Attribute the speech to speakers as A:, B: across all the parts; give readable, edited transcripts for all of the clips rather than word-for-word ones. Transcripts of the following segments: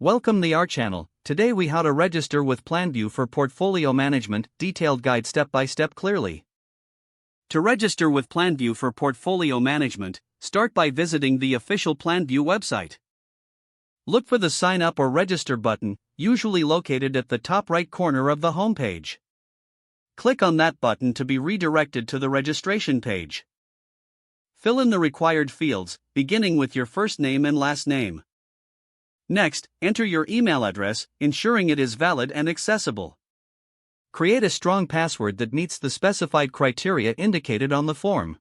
A: Welcome to our channel. Today we how to register with Planview for portfolio management, detailed guide step by step clearly. To register with Planview for portfolio management, start by visiting the official Planview website. Look for the sign up or register button, usually located at the top right corner of the homepage. Click on that button to be redirected to the registration page. Fill in the required fields, beginning with your first name and last name. Next, enter your email address, ensuring it is valid and accessible. Create a strong password that meets the specified criteria indicated on the form.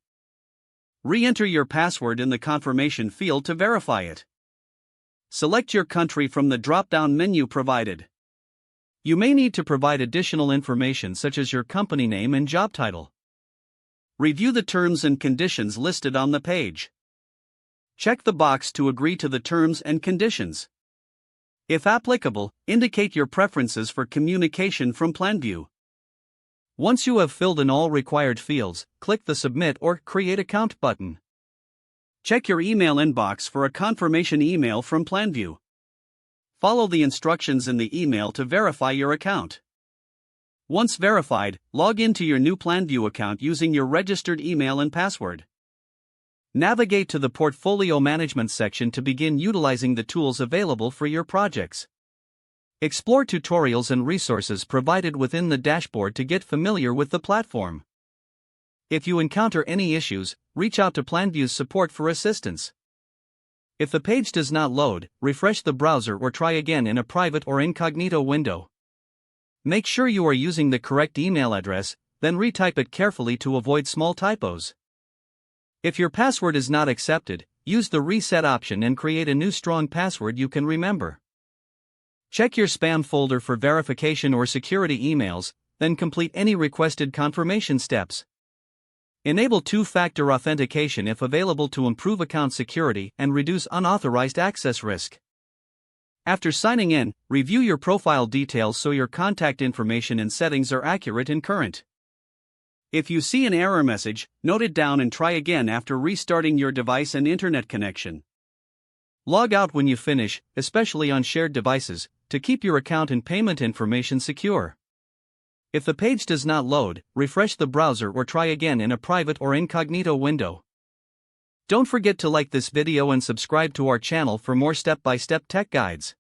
A: Re-enter your password in the confirmation field to verify it. Select your country from the drop-down menu provided. You may need to provide additional information such as your company name and job title. Review the terms and conditions listed on the page. Check the box to agree to the terms and conditions. If applicable, indicate your preferences for communication from Planview. Once you have filled in all required fields, click the Submit or Create Account button. Check your email inbox for a confirmation email from Planview. Follow the instructions in the email to verify your account. Once verified, log into your new Planview account using your registered email and password. Navigate to the Portfolio Management section to begin utilizing the tools available for your projects. Explore tutorials and resources provided within the dashboard to get familiar with the platform. If you encounter any issues, reach out to Planview's support for assistance. If the page does not load, refresh the browser or try again in a private or incognito window. Make sure you are using the correct email address, then retype it carefully to avoid small typos. If your password is not accepted, use the reset option and create a new strong password you can remember. Check your spam folder for verification or security emails, then complete any requested confirmation steps. Enable two-factor authentication if available to improve account security and reduce unauthorized access risk. After signing in, review your profile details so your contact information and settings are accurate and current. If you see an error message, note it down and try again after restarting your device and internet connection. Log out when you finish, especially on shared devices, to keep your account and payment information secure. If the page does not load, refresh the browser or try again in a private or incognito window. Don't forget to like this video and subscribe to our channel for more step-by-step tech guides.